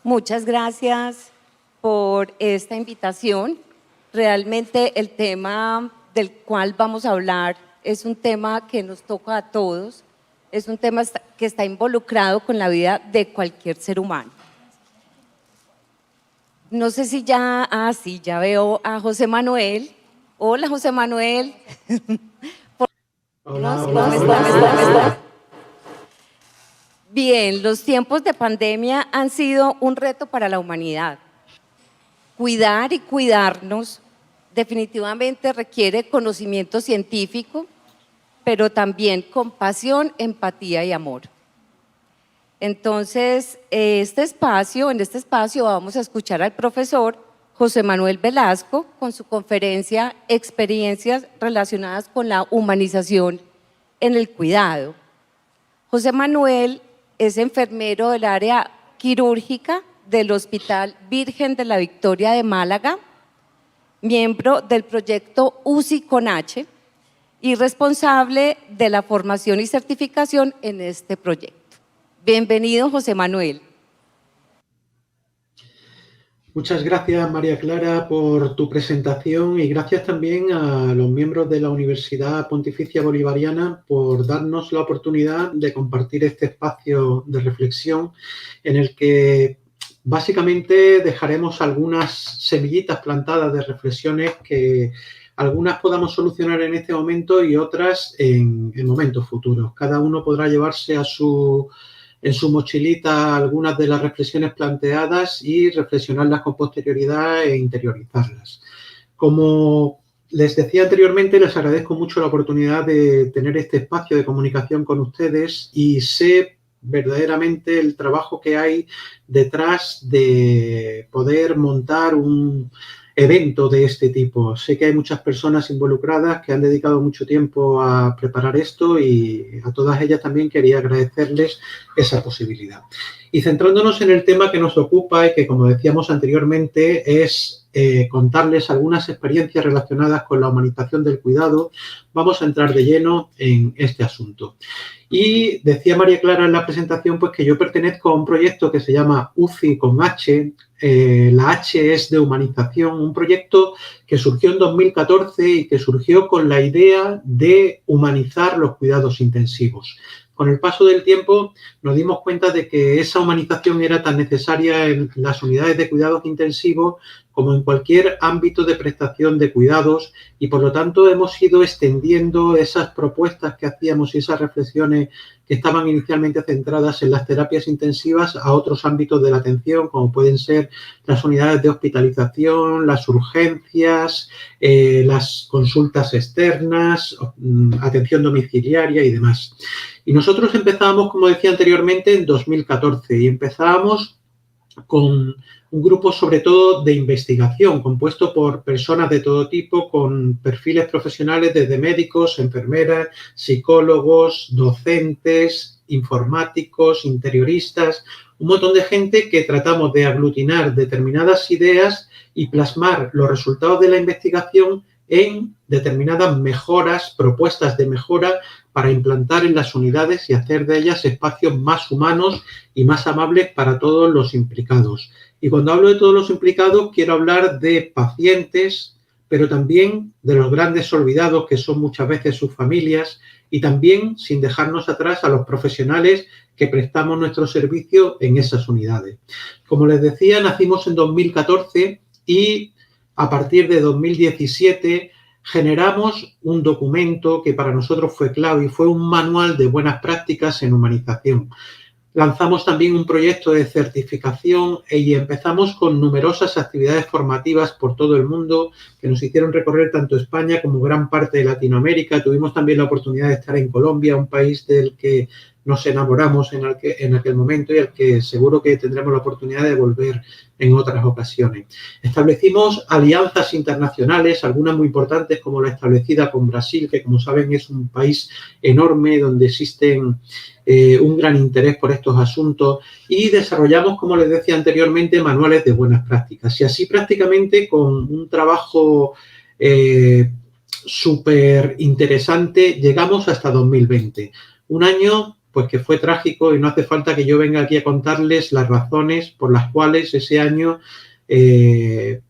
Muchas gracias por esta invitación. Realmente el tema del cual vamos a hablar es un tema que nos toca a todos, es un tema que está involucrado con la vida de cualquier ser humano. No sé si ya, sí, ya veo a José Manuel. Hola, José Manuel. Hola, ¿Cómo estás? Bien, los tiempos de pandemia han sido un reto para la humanidad. Cuidar y cuidarnos definitivamente requiere conocimiento científico, pero también compasión, empatía y amor. Entonces, en este espacio vamos a escuchar al profesor José Manuel Velasco con su conferencia Experiencias relacionadas con la humanización en el cuidado. José Manuel es enfermero del área quirúrgica del Hospital Virgen de la Victoria de Málaga, miembro del proyecto UCI con H y responsable de la formación y certificación en este proyecto. Bienvenido, José Manuel. Muchas gracias, María Clara, por tu presentación y gracias también a los miembros de la Universidad Pontificia Bolivariana por darnos la oportunidad de compartir este espacio de reflexión en el que básicamente dejaremos algunas semillitas plantadas de reflexiones que algunas podamos solucionar en este momento y otras en momentos futuros. Cada uno podrá llevarse en su mochilita algunas de las reflexiones planteadas y reflexionarlas con posterioridad e interiorizarlas. Como les decía anteriormente, les agradezco mucho la oportunidad de tener este espacio de comunicación con ustedes y sé verdaderamente el trabajo que hay detrás de poder montar un evento de este tipo. Sé que hay muchas personas involucradas que han dedicado mucho tiempo a preparar esto y a todas ellas también quería agradecerles esa posibilidad. Y centrándonos en el tema que nos ocupa y que, como decíamos anteriormente, es contarles algunas experiencias relacionadas con la humanización del cuidado, vamos a entrar de lleno en este asunto. Y decía María Clara en la presentación pues que yo pertenezco a un proyecto que se llama UCI con H. La H es de humanización, un proyecto que surgió en 2014 y que surgió con la idea de humanizar los cuidados intensivos. Con el paso del tiempo nos dimos cuenta de que esa humanización era tan necesaria en las unidades de cuidados intensivos como en cualquier ámbito de prestación de cuidados y por lo tanto hemos ido extendiendo esas propuestas que hacíamos y esas reflexiones que estaban inicialmente centradas en las terapias intensivas a otros ámbitos de la atención como pueden ser las unidades de hospitalización, las urgencias, las consultas externas, atención domiciliaria y demás. Y nosotros empezábamos, como decía anteriormente, en 2014 y empezábamos con un grupo sobre todo de investigación compuesto por personas de todo tipo con perfiles profesionales desde médicos, enfermeras, psicólogos, docentes, informáticos, interioristas, un montón de gente que tratamos de aglutinar determinadas ideas y plasmar los resultados de la investigación en determinadas mejoras, propuestas de mejora para implantar en las unidades y hacer de ellas espacios más humanos y más amables para todos los implicados. Y cuando hablo de todos los implicados, quiero hablar de pacientes, pero también de los grandes olvidados, que son muchas veces sus familias, y también, sin dejarnos atrás, a los profesionales que prestamos nuestro servicio en esas unidades. Como les decía, nacimos en 2014 y a partir de 2017 generamos un documento que para nosotros fue clave y fue un manual de buenas prácticas en humanización. Lanzamos también un proyecto de certificación y empezamos con numerosas actividades formativas por todo el mundo que nos hicieron recorrer tanto España como gran parte de Latinoamérica. Tuvimos también la oportunidad de estar en Colombia, un país del que nos enamoramos en aquel momento y al que seguro que tendremos la oportunidad de volver en otras ocasiones. Establecimos alianzas internacionales, algunas muy importantes como la establecida con Brasil, que como saben es un país enorme donde existen un gran interés por estos asuntos y desarrollamos, como les decía anteriormente, manuales de buenas prácticas. Y así prácticamente con un trabajo súper interesante llegamos hasta 2020. Un año pues que fue trágico y no hace falta que yo venga aquí a contarles las razones por las cuales ese año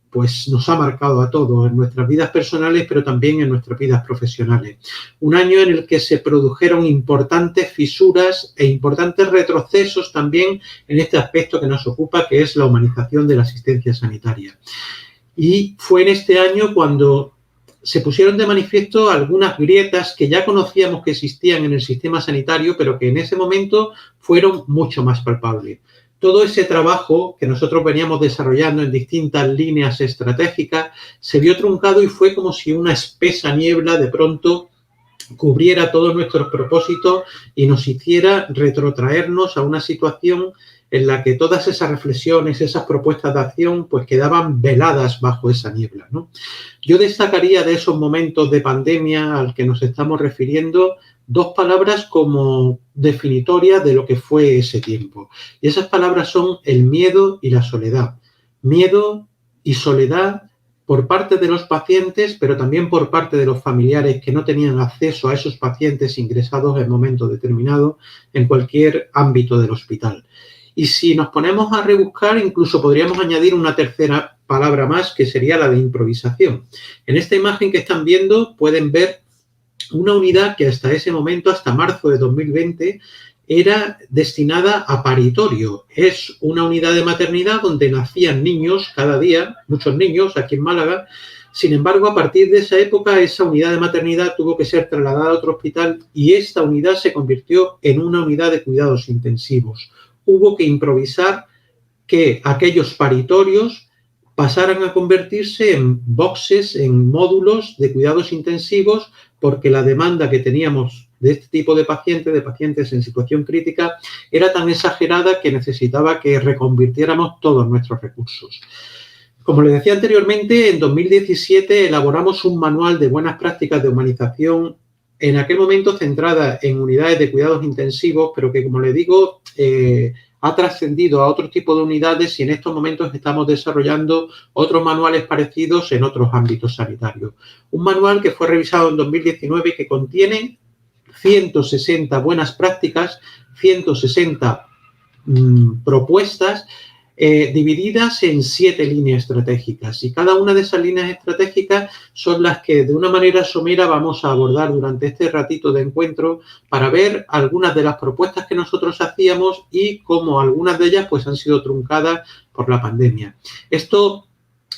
pues nos ha marcado a todos en nuestras vidas personales, pero también en nuestras vidas profesionales. Un año en el que se produjeron importantes fisuras e importantes retrocesos también en este aspecto que nos ocupa, que es la humanización de la asistencia sanitaria. Y fue en este año cuando se pusieron de manifiesto algunas grietas que ya conocíamos que existían en el sistema sanitario, pero que en ese momento fueron mucho más palpables. Todo ese trabajo que nosotros veníamos desarrollando en distintas líneas estratégicas se vio truncado y fue como si una espesa niebla de pronto cubriera todos nuestros propósitos y nos hiciera retrotraernos a una situación en la que todas esas reflexiones, esas propuestas de acción, pues quedaban veladas bajo esa niebla, ¿no? Yo destacaría de esos momentos de pandemia al que nos estamos refiriendo dos palabras como definitorias de lo que fue ese tiempo. Y esas palabras son el miedo y la soledad. Miedo y soledad por parte de los pacientes, pero también por parte de los familiares que no tenían acceso a esos pacientes ingresados en momentos determinados en cualquier ámbito del hospital. Y si nos ponemos a rebuscar, incluso podríamos añadir una tercera palabra más, que sería la de improvisación. En esta imagen que están viendo pueden ver una unidad que hasta ese momento, hasta marzo de 2020, era destinada a paritorio. Es una unidad de maternidad donde nacían niños cada día, muchos niños aquí en Málaga. Sin embargo, a partir de esa época, esa unidad de maternidad tuvo que ser trasladada a otro hospital y esta unidad se convirtió en una unidad de cuidados intensivos. Hubo que improvisar que aquellos paritorios pasaran a convertirse en boxes, en módulos de cuidados intensivos, porque la demanda que teníamos de este tipo de pacientes en situación crítica, era tan exagerada que necesitaba que reconvirtiéramos todos nuestros recursos. Como les decía anteriormente, en 2017 elaboramos un manual de buenas prácticas de humanización, en aquel momento centrada en unidades de cuidados intensivos, pero que, como les digo, ha trascendido a otro tipo de unidades y en estos momentos estamos desarrollando otros manuales parecidos en otros ámbitos sanitarios. Un manual que fue revisado en 2019 que contiene 160 buenas prácticas, 160 propuestas divididas en 7 líneas estratégicas, y cada una de esas líneas estratégicas son las que de una manera somera vamos a abordar durante este ratito de encuentro para ver algunas de las propuestas que nosotros hacíamos y cómo algunas de ellas pues han sido truncadas por la pandemia. Esto,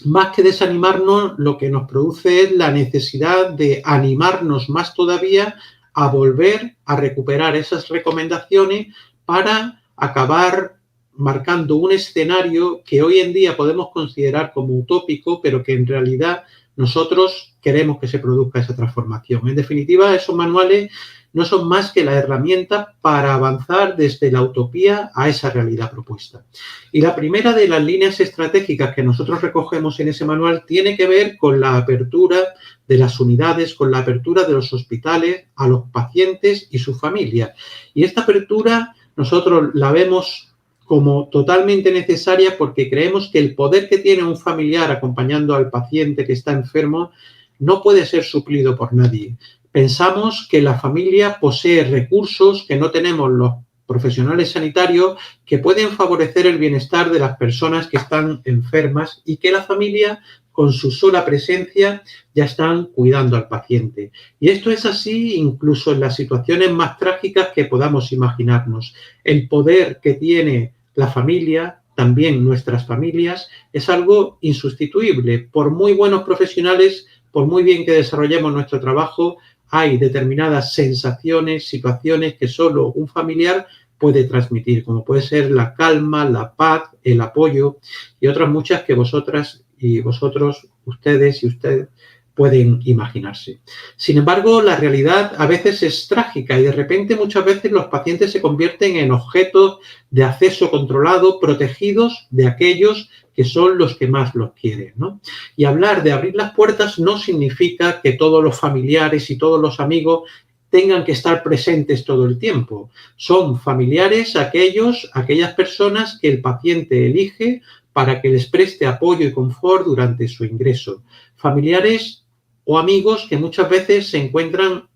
más que desanimarnos, lo que nos produce es la necesidad de animarnos más todavía a volver a recuperar esas recomendaciones para acabar marcando un escenario que hoy en día podemos considerar como utópico, pero que en realidad nosotros queremos que se produzca esa transformación. En definitiva, esos manuales no son más que la herramienta para avanzar desde la utopía a esa realidad propuesta. Y la primera de las líneas estratégicas que nosotros recogemos en ese manual tiene que ver con la apertura de las unidades, con la apertura de los hospitales a los pacientes y sus familias. Y esta apertura nosotros la vemos como totalmente necesaria porque creemos que el poder que tiene un familiar acompañando al paciente que está enfermo no puede ser suplido por nadie. Pensamos que la familia posee recursos que no tenemos los profesionales sanitarios, que pueden favorecer el bienestar de las personas que están enfermas y que la familia, con su sola presencia, ya están cuidando al paciente. Y esto es así incluso en las situaciones más trágicas que podamos imaginarnos. El poder que tiene la familia, también nuestras familias, es algo insustituible. Por muy buenos profesionales, por muy bien que desarrollemos nuestro trabajo, hay determinadas sensaciones, situaciones que solo un familiar puede transmitir, como puede ser la calma, la paz, el apoyo y otras muchas que vosotras y vosotros, ustedes y usted pueden imaginarse. Sin embargo, la realidad a veces es trágica y de repente muchas veces los pacientes se convierten en objetos de acceso controlado, protegidos de aquellos que son los que más los quieren, ¿no? Y hablar de abrir las puertas no significa que todos los familiares y todos los amigos tengan que estar presentes todo el tiempo. Son familiares aquellas personas que el paciente elige para que les preste apoyo y confort durante su ingreso. Familiares o amigos que muchas veces se encuentran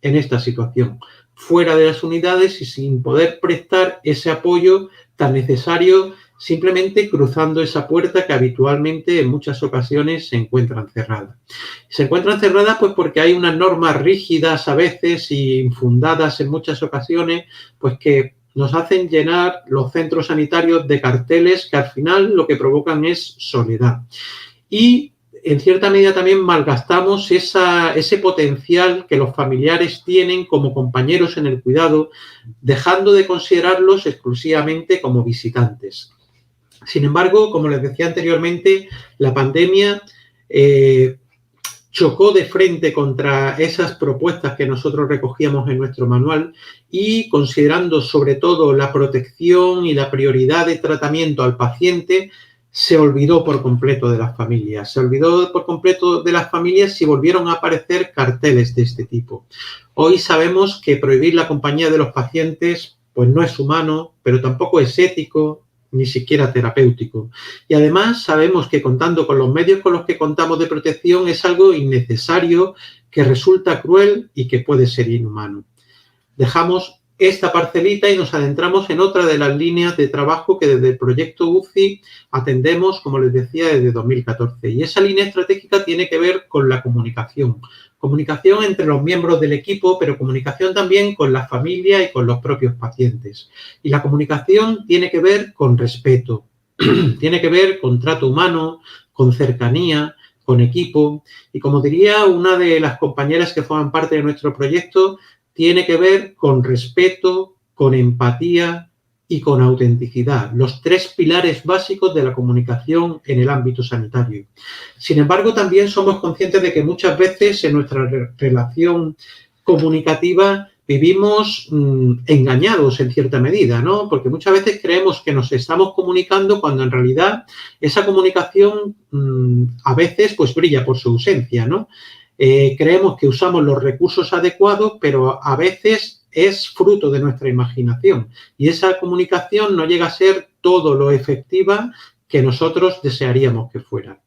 en esta situación. fuera de las unidades y sin poder prestar ese apoyo tan necesario simplemente cruzando esa puerta que habitualmente en muchas ocasiones se encuentran cerradas. Se encuentran cerradas pues porque hay unas normas rígidas a veces y infundadas en muchas ocasiones, pues que nos hacen llenar los centros sanitarios de carteles que al final lo que provocan es soledad. Y en cierta medida también malgastamos ese potencial que los familiares tienen como compañeros en el cuidado, dejando de considerarlos exclusivamente como visitantes. Sin embargo, como les decía anteriormente, la pandemia chocó de frente contra esas propuestas que nosotros recogíamos en nuestro manual y considerando sobre todo la protección y la prioridad de tratamiento al paciente, se olvidó por completo de las familias. Se olvidó por completo de las familias y volvieron a aparecer carteles de este tipo. Hoy sabemos que prohibir la compañía de los pacientes pues no es humano, pero tampoco es ético, ni siquiera terapéutico. Y además sabemos que contando con los medios con los que contamos de protección es algo innecesario, que resulta cruel y que puede ser inhumano. Dejamos esta parcelita y nos adentramos en otra de las líneas de trabajo que desde el proyecto UCI atendemos, como les decía, desde 2014. Y esa línea estratégica tiene que ver con la comunicación. Comunicación entre los miembros del equipo, pero comunicación también con la familia y con los propios pacientes. Y la comunicación tiene que ver con respeto, tiene que ver con trato humano, con cercanía, con equipo. Y como diría una de las compañeras que forman parte de nuestro proyecto, tiene que ver con respeto, con empatía y con autenticidad, los tres pilares básicos de la comunicación en el ámbito sanitario. Sin embargo, también somos conscientes de que muchas veces en nuestra relación comunicativa vivimos engañados en cierta medida, ¿no? Porque muchas veces creemos que nos estamos comunicando cuando en realidad esa comunicación a veces pues brilla por su ausencia, ¿no? Creemos que usamos los recursos adecuados, pero a veces es fruto de nuestra imaginación y esa comunicación no llega a ser todo lo efectiva que nosotros desearíamos que fuera.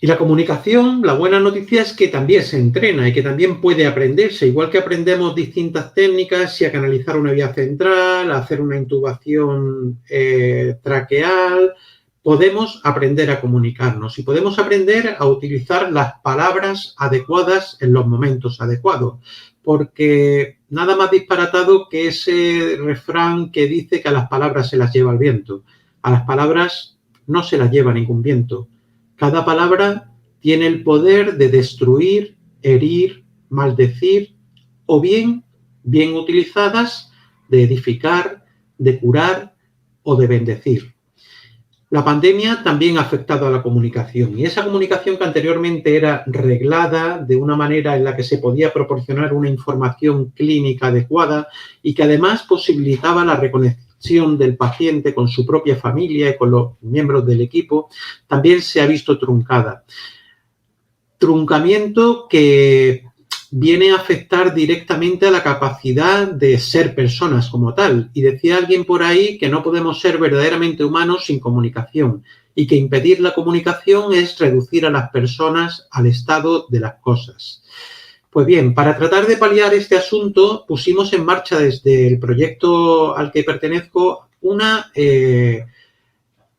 Y la comunicación, la buena noticia es que también se entrena y que también puede aprenderse, igual que aprendemos distintas técnicas, si a canalizar una vía central, a hacer una intubación traqueal, podemos aprender a comunicarnos y podemos aprender a utilizar las palabras adecuadas en los momentos adecuados, porque nada más disparatado que ese refrán que dice que a las palabras se las lleva el viento. A las palabras no se las lleva ningún viento. Cada palabra tiene el poder de destruir, herir, maldecir o bien utilizadas, de edificar, de curar o de bendecir. La pandemia también ha afectado a la comunicación y esa comunicación que anteriormente era reglada de una manera en la que se podía proporcionar una información clínica adecuada y que además posibilitaba la reconexión del paciente con su propia familia y con los miembros del equipo, también se ha visto truncada. Truncamiento que viene a afectar directamente a la capacidad de ser personas como tal. Y decía alguien por ahí que no podemos ser verdaderamente humanos sin comunicación y que impedir la comunicación es reducir a las personas al estado de las cosas. Pues bien, para tratar de paliar este asunto, pusimos en marcha desde el proyecto al que pertenezco un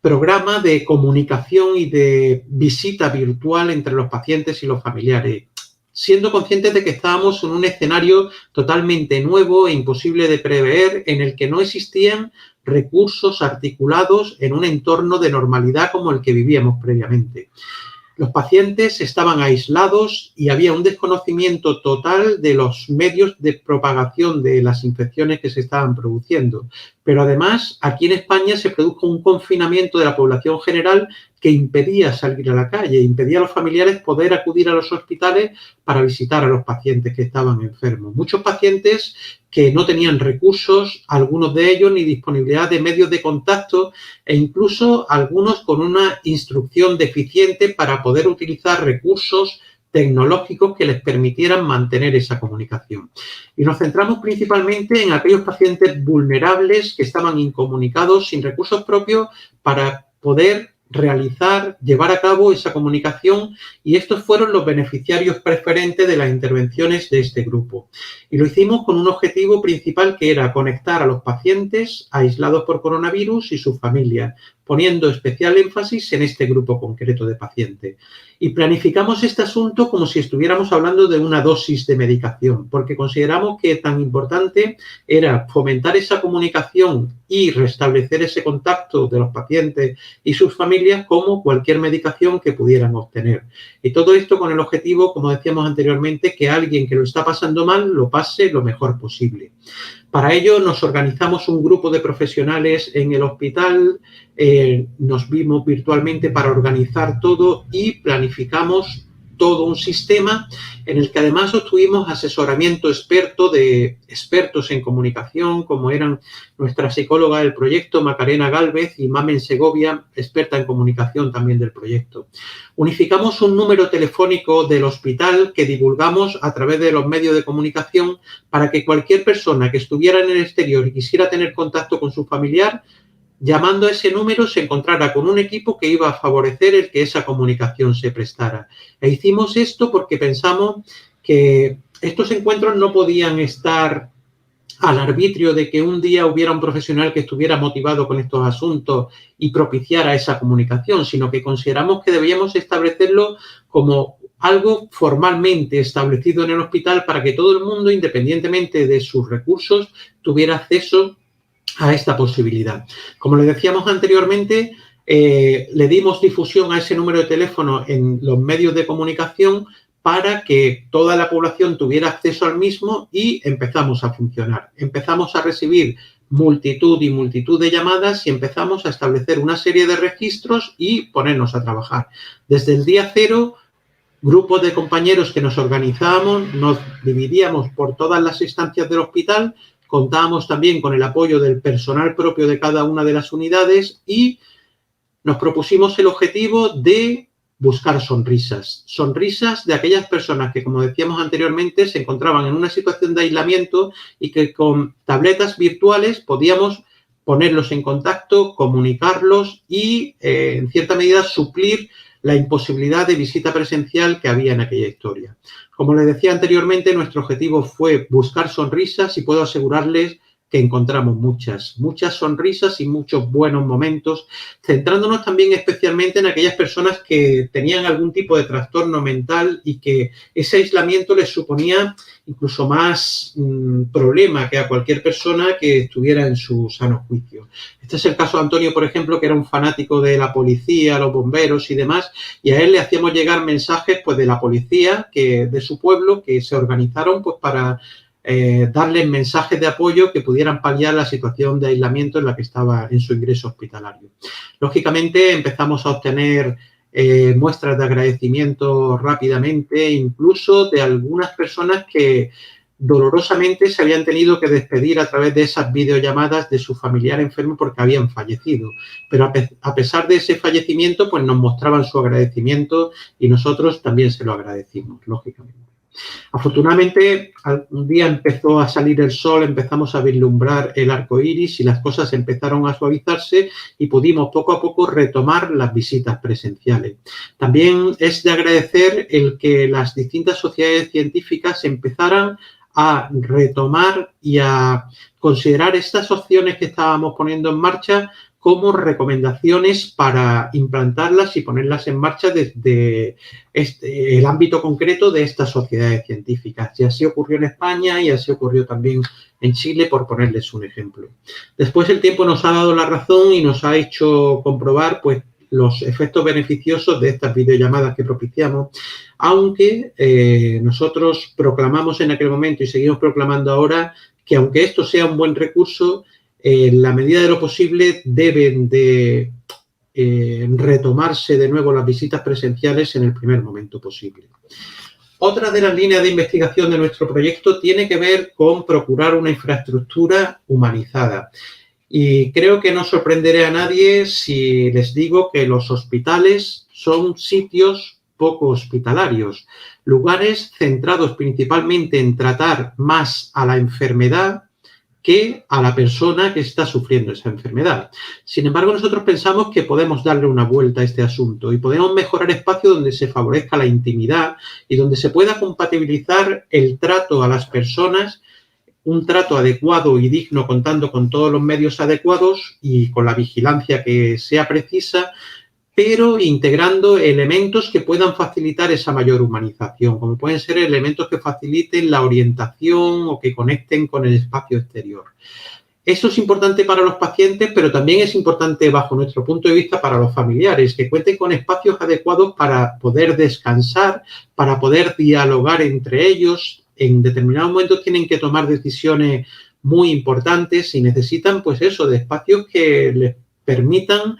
programa de comunicación y de visita virtual entre los pacientes y los familiares, siendo conscientes de que estábamos en un escenario totalmente nuevo e imposible de prever, en el que no existían recursos articulados en un entorno de normalidad como el que vivíamos previamente. Los pacientes estaban aislados y había un desconocimiento total de los medios de propagación de las infecciones que se estaban produciendo. Pero además, aquí en España se produjo un confinamiento de la población general que impedía salir a la calle, impedía a los familiares poder acudir a los hospitales para visitar a los pacientes que estaban enfermos. Muchos pacientes que no tenían recursos, algunos de ellos ni disponibilidad de medios de contacto e incluso algunos con una instrucción deficiente para poder utilizar recursos tecnológicos que les permitieran mantener esa comunicación. Y nos centramos principalmente en aquellos pacientes vulnerables que estaban incomunicados, sin recursos propios, para poder realizar, llevar a cabo esa comunicación, y estos fueron los beneficiarios preferentes de las intervenciones de este grupo. Y lo hicimos con un objetivo principal, que era conectar a los pacientes aislados por coronavirus y sus familias, poniendo especial énfasis en este grupo concreto de pacientes. Y planificamos este asunto como si estuviéramos hablando de una dosis de medicación, porque consideramos que tan importante era fomentar esa comunicación y restablecer ese contacto de los pacientes y sus familias como cualquier medicación que pudieran obtener. Y todo esto con el objetivo, como decíamos anteriormente, que alguien que lo está pasando mal lo pase lo mejor posible. Para ello nos organizamos un grupo de profesionales en el hospital, nos vimos virtualmente para organizar todo y planificamos todo un sistema en el que además obtuvimos asesoramiento experto de expertos en comunicación, como eran nuestra psicóloga del proyecto, Macarena Gálvez, y Mamen Segovia, experta en comunicación también del proyecto. Unificamos un número telefónico del hospital que divulgamos a través de los medios de comunicación para que cualquier persona que estuviera en el exterior y quisiera tener contacto con su familiar, llamando a ese número se encontrara con un equipo que iba a favorecer el que esa comunicación se prestara. E hicimos esto porque pensamos que estos encuentros no podían estar al arbitrio de que un día hubiera un profesional que estuviera motivado con estos asuntos y propiciara esa comunicación, sino que consideramos que debíamos establecerlo como algo formalmente establecido en el hospital para que todo el mundo, independientemente de sus recursos, tuviera acceso a esta posibilidad. Como les decíamos anteriormente, le dimos difusión a ese número de teléfono en los medios de comunicación para que toda la población tuviera acceso al mismo, y empezamos a funcionar. Empezamos a recibir multitud y multitud de llamadas y empezamos a establecer una serie de registros y ponernos a trabajar. Desde el día cero, grupos de compañeros que nos organizábamos, nos dividíamos por todas las instancias del hospital, contábamos también con el apoyo del personal propio de cada una de las unidades y nos propusimos el objetivo de buscar sonrisas. Sonrisas de aquellas personas que, como decíamos anteriormente, se encontraban en una situación de aislamiento y que con tabletas virtuales podíamos ponerlos en contacto, comunicarlos y, en cierta medida, suplir la imposibilidad de visita presencial que había en aquella historia. Como les decía anteriormente, nuestro objetivo fue buscar sonrisas y puedo asegurarles que encontramos muchas sonrisas y muchos buenos momentos, centrándonos también especialmente en aquellas personas que tenían algún tipo de trastorno mental y que ese aislamiento les suponía incluso más problema que a cualquier persona que estuviera en su sano juicio. Este es el caso de Antonio, por ejemplo, que era un fanático de la policía, los bomberos y demás, y a él le hacíamos llegar mensajes pues de la policía de su pueblo, que se organizaron pues para darles mensajes de apoyo que pudieran paliar la situación de aislamiento en la que estaba en su ingreso hospitalario. Lógicamente empezamos a obtener muestras de agradecimiento rápidamente, incluso de algunas personas que dolorosamente se habían tenido que despedir a través de esas videollamadas de su familiar enfermo porque habían fallecido. Pero a pesar de ese fallecimiento, pues nos mostraban su agradecimiento y nosotros también se lo agradecimos, lógicamente. Afortunadamente, un día empezó a salir el sol, empezamos a vislumbrar el arco iris y las cosas empezaron a suavizarse y pudimos poco a poco retomar las visitas presenciales. También es de agradecer el que las distintas sociedades científicas empezaran a retomar y a considerar estas opciones que estábamos poniendo en marcha como recomendaciones para implantarlas y ponerlas en marcha desde el ámbito concreto de estas sociedades científicas. Y así ocurrió en España y así ocurrió también en Chile, por ponerles un ejemplo. Después el tiempo nos ha dado la razón y nos ha hecho comprobar pues los efectos beneficiosos de estas videollamadas que propiciamos, aunque nosotros proclamamos en aquel momento y seguimos proclamando ahora que aunque esto sea un buen recurso, en la medida de lo posible deben de retomarse de nuevo las visitas presenciales en el primer momento posible. Otra de las líneas de investigación de nuestro proyecto tiene que ver con procurar una infraestructura humanizada. Y creo que no sorprenderé a nadie si les digo que los hospitales son sitios poco hospitalarios, lugares centrados principalmente en tratar más a la enfermedad que a la persona que está sufriendo esa enfermedad. Sin embargo, nosotros pensamos que podemos darle una vuelta a este asunto y podemos mejorar espacios donde se favorezca la intimidad y donde se pueda compatibilizar el trato a las personas, un trato adecuado y digno contando con todos los medios adecuados y con la vigilancia que sea precisa, pero integrando elementos que puedan facilitar esa mayor humanización, como pueden ser elementos que faciliten la orientación o que conecten con el espacio exterior. Eso es importante para los pacientes, pero también es importante, bajo nuestro punto de vista, para los familiares, que cuenten con espacios adecuados para poder descansar, para poder dialogar entre ellos. En determinados momentos tienen que tomar decisiones muy importantes y necesitan, pues eso, de espacios que les permitan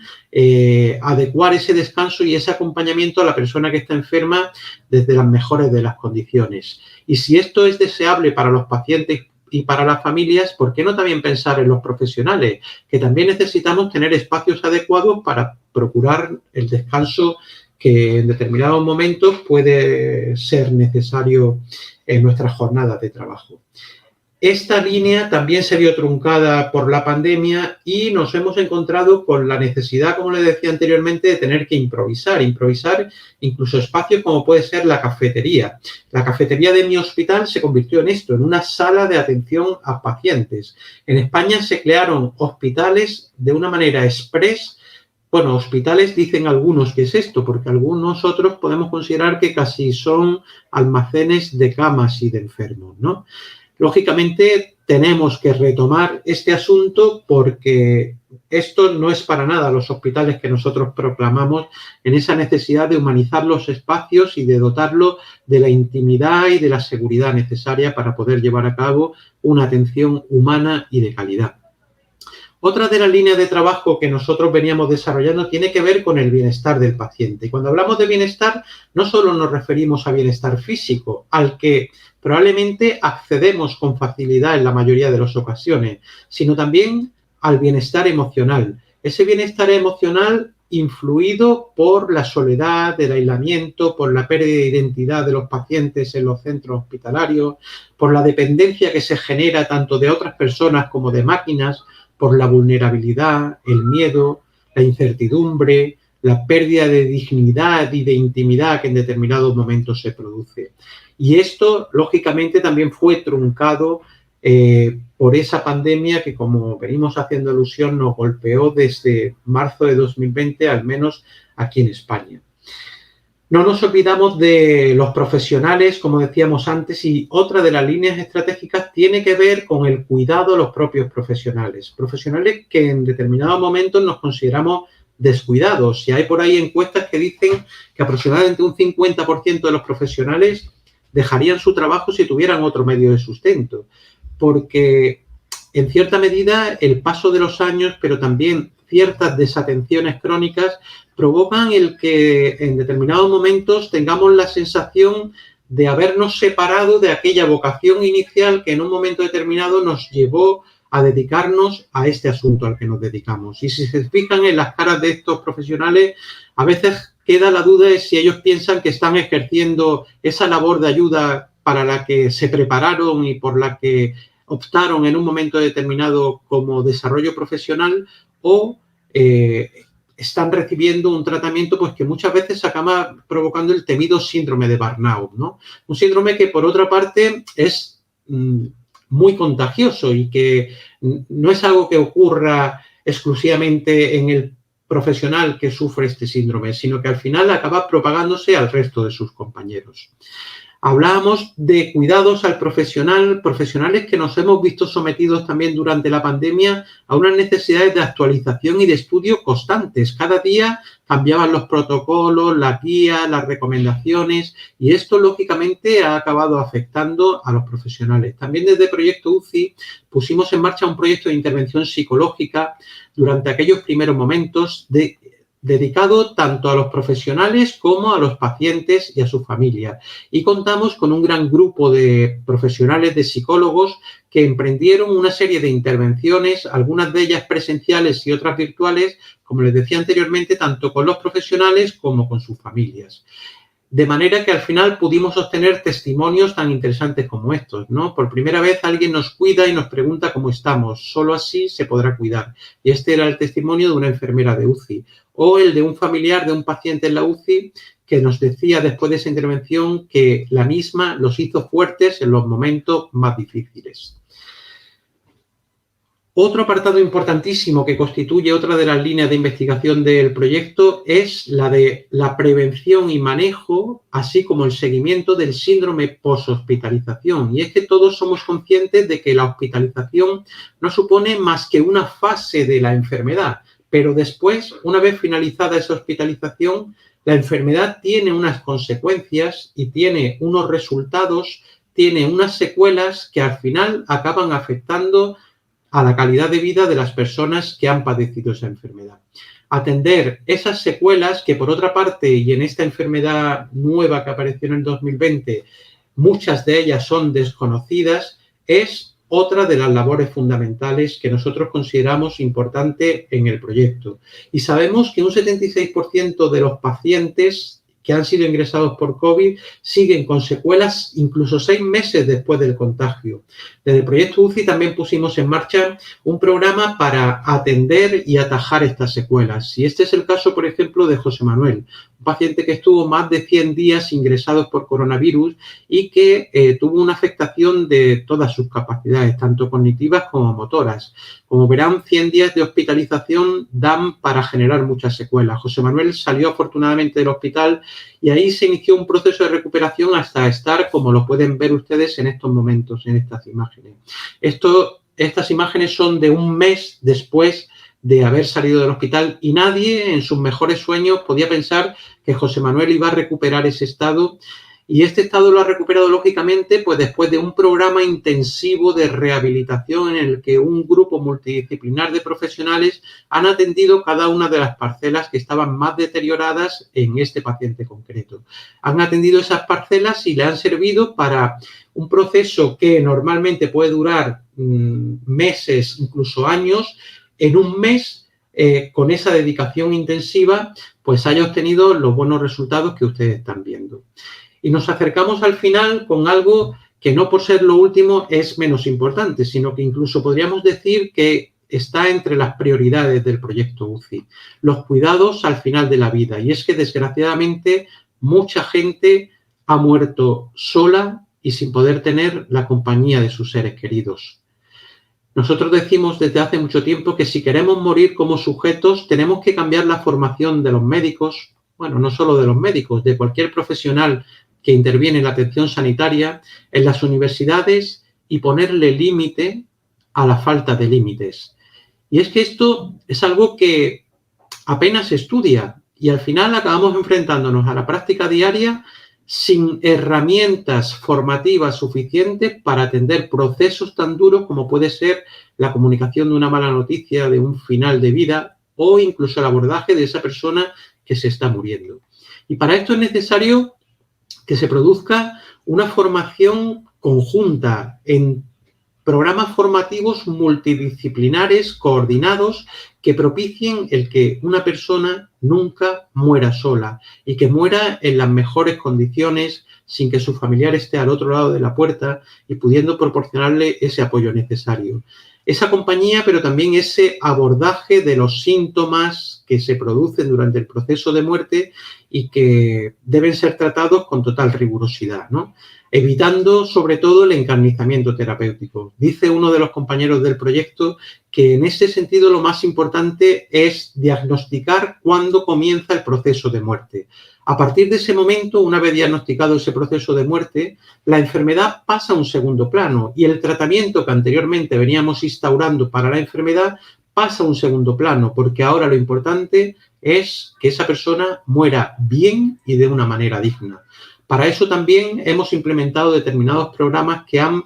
adecuar ese descanso y ese acompañamiento a la persona que está enferma desde las mejores de las condiciones. Y si esto es deseable para los pacientes y para las familias, ¿por qué no también pensar en los profesionales? Que también necesitamos tener espacios adecuados para procurar el descanso que en determinados momentos puede ser necesario en nuestras jornadas de trabajo. Esta línea también se vio truncada por la pandemia y nos hemos encontrado con la necesidad, como les decía anteriormente, de tener que improvisar incluso espacios como puede ser la cafetería. La cafetería de mi hospital se convirtió en esto, en una sala de atención a pacientes. En España se crearon hospitales de una manera express. Bueno, hospitales dicen algunos que es esto, porque algunos otros podemos considerar que casi son almacenes de camas y de enfermos, ¿no? Lógicamente, tenemos que retomar este asunto porque esto no es para nada los hospitales que nosotros proclamamos en esa necesidad de humanizar los espacios y de dotarlo de la intimidad y de la seguridad necesaria para poder llevar a cabo una atención humana y de calidad. Otra de las líneas de trabajo que nosotros veníamos desarrollando tiene que ver con el bienestar del paciente. Y cuando hablamos de bienestar, no solo nos referimos a bienestar físico, al que probablemente accedemos con facilidad en la mayoría de las ocasiones, sino también al bienestar emocional. Ese bienestar emocional influido por la soledad, el aislamiento, por la pérdida de identidad de los pacientes en los centros hospitalarios, por la dependencia que se genera tanto de otras personas como de máquinas, por la vulnerabilidad, el miedo, la incertidumbre, la pérdida de dignidad y de intimidad que en determinados momentos se produce. Y esto, lógicamente, también fue truncado por esa pandemia que, como venimos haciendo alusión, nos golpeó desde marzo de 2020, al menos aquí en España. No nos olvidamos de los profesionales, como decíamos antes, y otra de las líneas estratégicas tiene que ver con el cuidado de los propios profesionales. Profesionales que en determinados momentos nos consideramos descuidados. Y hay por ahí encuestas que dicen que aproximadamente un 50% de los profesionales dejarían su trabajo si tuvieran otro medio de sustento. Porque, en cierta medida, el paso de los años, pero también ciertas desatenciones crónicas, provocan el que en determinados momentos tengamos la sensación de habernos separado de aquella vocación inicial que en un momento determinado nos llevó a dedicarnos a este asunto al que nos dedicamos. Y si se fijan en las caras de estos profesionales, a veces queda la duda de si ellos piensan que están ejerciendo esa labor de ayuda para la que se prepararon y por la que optaron en un momento determinado como desarrollo profesional o están recibiendo un tratamiento pues que muchas veces acaba provocando el temido síndrome de burnout, ¿no? Un síndrome que, por otra parte, es muy contagioso y que no es algo que ocurra exclusivamente en el profesional que sufre este síndrome, sino que al final acaba propagándose al resto de sus compañeros. Hablábamos de cuidados al profesional, profesionales que nos hemos visto sometidos también durante la pandemia a unas necesidades de actualización y de estudio constantes. Cada día cambiaban los protocolos, las guías, las recomendaciones y esto lógicamente ha acabado afectando a los profesionales. También desde Proyecto UCI pusimos en marcha un proyecto de intervención psicológica durante aquellos primeros momentos dedicado tanto a los profesionales como a los pacientes y a sus familias. Y contamos con un gran grupo de profesionales, de psicólogos, que emprendieron una serie de intervenciones, algunas de ellas presenciales y otras virtuales, como les decía anteriormente, tanto con los profesionales como con sus familias. De manera que al final pudimos obtener testimonios tan interesantes como estos, ¿no? Por primera vez alguien nos cuida y nos pregunta cómo estamos. Solo así se podrá cuidar. Y este era el testimonio de una enfermera de UCI. O el de un familiar de un paciente en la UCI que nos decía después de esa intervención que la misma los hizo fuertes en los momentos más difíciles. Otro apartado importantísimo que constituye otra de las líneas de investigación del proyecto es la de la prevención y manejo, así como el seguimiento del síndrome poshospitalización. Y es que todos somos conscientes de que la hospitalización no supone más que una fase de la enfermedad, pero después, una vez finalizada esa hospitalización, la enfermedad tiene unas consecuencias y tiene unos resultados, tiene unas secuelas que al final acaban afectando a la calidad de vida de las personas que han padecido esa enfermedad. Atender esas secuelas que, por otra parte, y en esta enfermedad nueva que apareció en el 2020, muchas de ellas son desconocidas, es otra de las labores fundamentales que nosotros consideramos importante en el proyecto. Y sabemos que un 76% de los pacientes que han sido ingresados por COVID siguen con secuelas incluso 6 meses después del contagio. Desde el proyecto UCI también pusimos en marcha un programa para atender y atajar estas secuelas. Y este es el caso, por ejemplo, de José Manuel, un paciente que estuvo más de 100 días ingresados por coronavirus y que tuvo una afectación de todas sus capacidades, tanto cognitivas como motoras. Como verán, 100 días de hospitalización dan para generar muchas secuelas. José Manuel salió afortunadamente del hospital y ahí se inició un proceso de recuperación hasta estar, como lo pueden ver ustedes en estos momentos, en estas imágenes. Estas imágenes son de un mes después de haber salido del hospital y nadie en sus mejores sueños podía pensar que José Manuel iba a recuperar ese estado. Y este estado lo ha recuperado, lógicamente, pues después de un programa intensivo de rehabilitación en el que un grupo multidisciplinar de profesionales han atendido cada una de las parcelas que estaban más deterioradas en este paciente concreto. Han atendido esas parcelas y le han servido para un proceso que normalmente puede durar meses, incluso años. En un mes, con esa dedicación intensiva, pues haya obtenido los buenos resultados que ustedes están viendo. Y nos acercamos al final con algo que no por ser lo último es menos importante, sino que incluso podríamos decir que está entre las prioridades del proyecto UCI, los cuidados al final de la vida. Y es que, desgraciadamente, mucha gente ha muerto sola y sin poder tener la compañía de sus seres queridos. Nosotros decimos desde hace mucho tiempo que si queremos morir como sujetos, tenemos que cambiar la formación de los médicos, bueno, no solo de los médicos, de cualquier profesional que interviene en la atención sanitaria, en las universidades y ponerle límite a la falta de límites. Y es que esto es algo que apenas se estudia y al final acabamos enfrentándonos a la práctica diaria sin herramientas formativas suficientes para atender procesos tan duros como puede ser la comunicación de una mala noticia, de un final de vida o incluso el abordaje de esa persona que se está muriendo. Y para esto es necesario que se produzca una formación conjunta en programas formativos multidisciplinares, coordinados, que propicien el que una persona nunca muera sola y que muera en las mejores condiciones, sin que su familiar esté al otro lado de la puerta y pudiendo proporcionarle ese apoyo necesario. Esa compañía, pero también ese abordaje de los síntomas que se producen durante el proceso de muerte y que deben ser tratados con total rigurosidad, ¿no? Evitando sobre todo el encarnizamiento terapéutico. Dice uno de los compañeros del proyecto que en ese sentido lo más importante es diagnosticar cuándo comienza el proceso de muerte. A partir de ese momento, una vez diagnosticado ese proceso de muerte, la enfermedad pasa a un segundo plano y el tratamiento que anteriormente veníamos instaurando para la enfermedad pasa a un segundo plano, porque ahora lo importante es que esa persona muera bien y de una manera digna. Para eso también hemos implementado determinados programas que han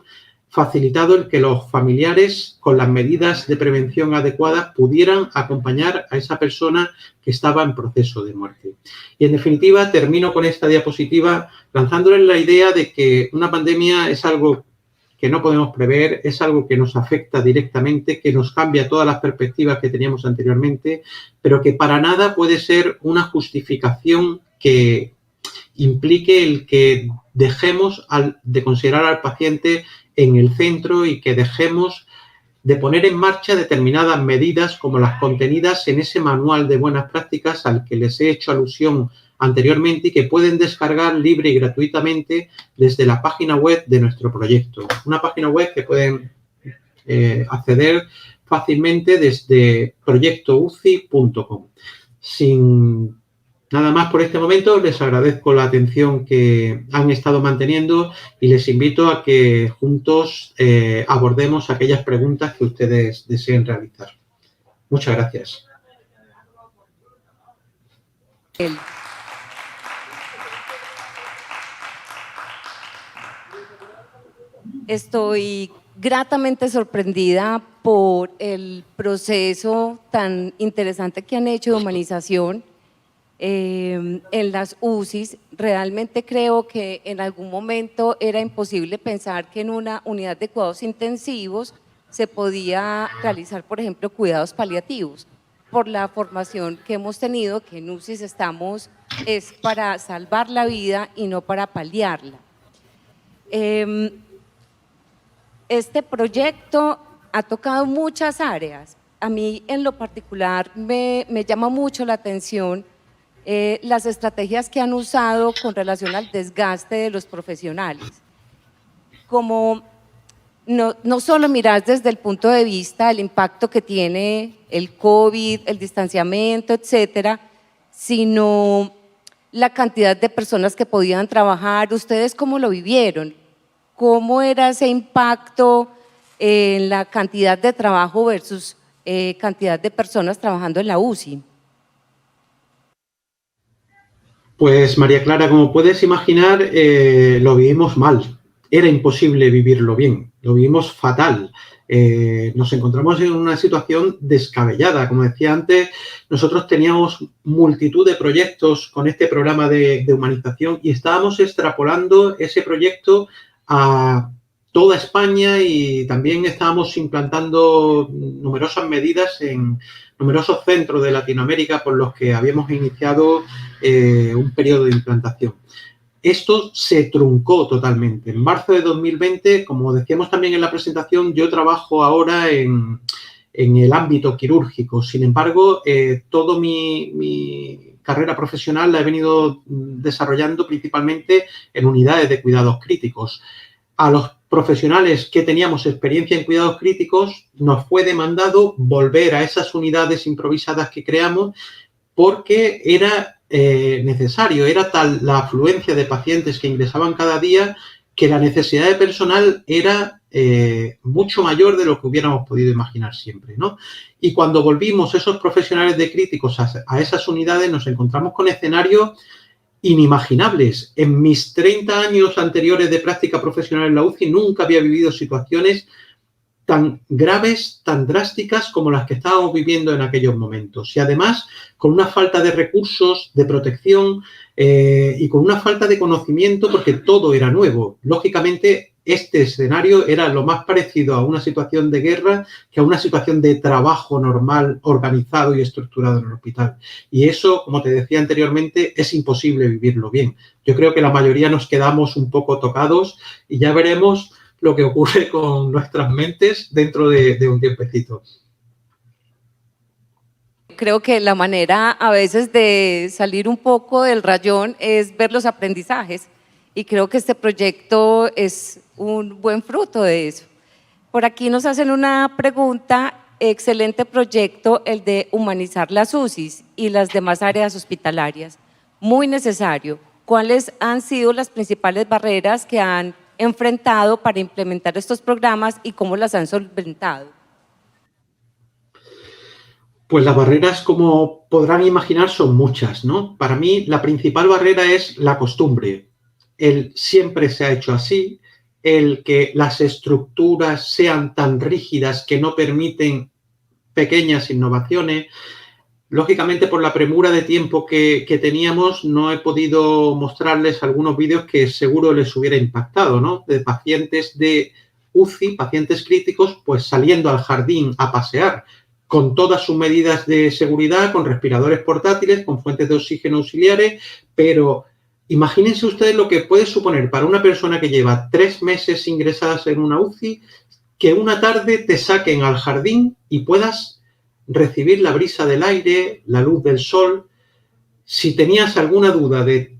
facilitado el que los familiares, con las medidas de prevención adecuadas, pudieran acompañar a esa persona que estaba en proceso de muerte. Y en definitiva, termino con esta diapositiva lanzándoles la idea de que una pandemia es algo que no podemos prever, es algo que nos afecta directamente, que nos cambia todas las perspectivas que teníamos anteriormente, pero que para nada puede ser una justificación que implique el que dejemos de considerar al paciente en el centro y que dejemos de poner en marcha determinadas medidas como las contenidas en ese manual de buenas prácticas al que les he hecho alusión anteriormente y que pueden descargar libre y gratuitamente desde la página web de nuestro proyecto. Una página web que pueden acceder fácilmente desde proyectouci.com. Sin nada más por este momento, les agradezco la atención que han estado manteniendo y les invito a que juntos abordemos aquellas preguntas que ustedes deseen realizar. Muchas gracias. Estoy gratamente sorprendida por el proceso tan interesante que han hecho de humanización en las UCIs. Realmente creo que en algún momento era imposible pensar que en una unidad de cuidados intensivos se podía realizar, por ejemplo, cuidados paliativos. Por la formación que hemos tenido, que en UCIs estamos, es para salvar la vida y no para paliarla. Este proyecto ha tocado muchas áreas. A mí en lo particular me llama mucho la atención las estrategias que han usado con relación al desgaste de los profesionales. Como no solo mirar desde el punto de vista del impacto que tiene el COVID, el distanciamiento, etcétera, sino la cantidad de personas que podían trabajar. ¿Ustedes cómo lo vivieron? ¿Cómo era ese impacto en la cantidad de trabajo versus cantidad de personas trabajando en la UCI? Pues María Clara, como puedes imaginar, lo vivimos mal. Era imposible vivirlo bien, lo vivimos fatal. Nos encontramos en una situación descabellada. Como decía antes, nosotros teníamos multitud de proyectos con este programa de humanización y estábamos extrapolando ese proyecto a toda España y también estábamos implantando numerosas medidas en numerosos centros de Latinoamérica por los que habíamos iniciado un periodo de implantación. Esto se truncó totalmente. En marzo de 2020, como decíamos también en la presentación, yo trabajo ahora en el ámbito quirúrgico. Sin embargo, toda mi carrera profesional la he venido desarrollando principalmente en unidades de cuidados críticos. A los profesionales que teníamos experiencia en cuidados críticos nos fue demandado volver a esas unidades improvisadas que creamos porque era necesario, era tal la afluencia de pacientes que ingresaban cada día que la necesidad de personal era mucho mayor de lo que hubiéramos podido imaginar siempre, ¿no? Y cuando volvimos esos profesionales de críticos a esas unidades nos encontramos con escenarios inimaginables. En mis 30 años anteriores de práctica profesional en la UCI nunca había vivido situaciones tan graves, tan drásticas como las que estábamos viviendo en aquellos momentos. Y además con una falta de recursos, de protección y con una falta de conocimiento porque todo era nuevo. Lógicamente, este escenario era lo más parecido a una situación de guerra que a una situación de trabajo normal, organizado y estructurado en el hospital. Y eso, como te decía anteriormente, es imposible vivirlo bien. Yo creo que la mayoría nos quedamos un poco tocados y ya veremos lo que ocurre con nuestras mentes dentro de un tiempecito. Creo que la manera a veces de salir un poco del rayón es ver los aprendizajes y creo que este proyecto es un buen fruto de eso. Por aquí nos hacen una pregunta: excelente proyecto el de humanizar las UCIs y las demás áreas hospitalarias, muy necesario. ¿Cuáles han sido las principales barreras que han enfrentado para implementar estos programas y cómo las han solventado? Pues las barreras, como podrán imaginar, son muchas, ¿no? Para mí, la principal barrera es la costumbre. El siempre se ha hecho así, el que las estructuras sean tan rígidas que no permiten pequeñas innovaciones. Lógicamente, por la premura de tiempo que teníamos, no he podido mostrarles algunos vídeos que seguro les hubiera impactado, ¿no? De pacientes de UCI, pacientes críticos, pues saliendo al jardín a pasear, con todas sus medidas de seguridad, con respiradores portátiles, con fuentes de oxígeno auxiliares, pero Imagínense ustedes lo que puede suponer para una persona que lleva 3 meses ingresadas en una UCI, que una tarde te saquen al jardín y puedas recibir la brisa del aire, la luz del sol. Si tenías alguna duda de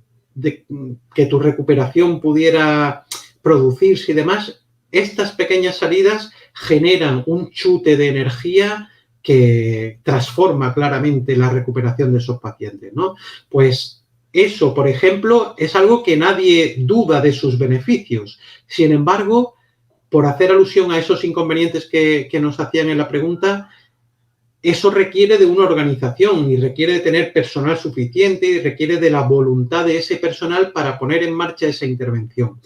que tu recuperación pudiera producirse y demás, estas pequeñas salidas generan un chute de energía que transforma claramente la recuperación de esos pacientes, ¿no? Pues eso, por ejemplo, es algo que nadie duda de sus beneficios. Sin embargo, por hacer alusión a esos inconvenientes que nos hacían en la pregunta, eso requiere de una organización y requiere de tener personal suficiente y requiere de la voluntad de ese personal para poner en marcha esa intervención.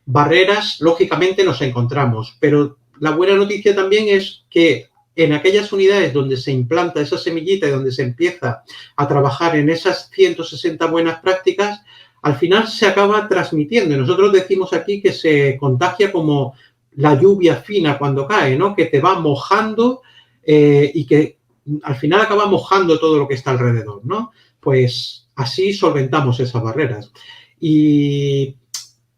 Barreras, lógicamente, nos encontramos, pero la buena noticia también es que en aquellas unidades donde se implanta esa semillita y donde se empieza a trabajar en esas 160 buenas prácticas, al final se acaba transmitiendo. Y nosotros decimos aquí que se contagia como la lluvia fina cuando cae, ¿no? Que te va mojando y que al final acaba mojando todo lo que está alrededor, ¿no? Pues así solventamos esas barreras. Y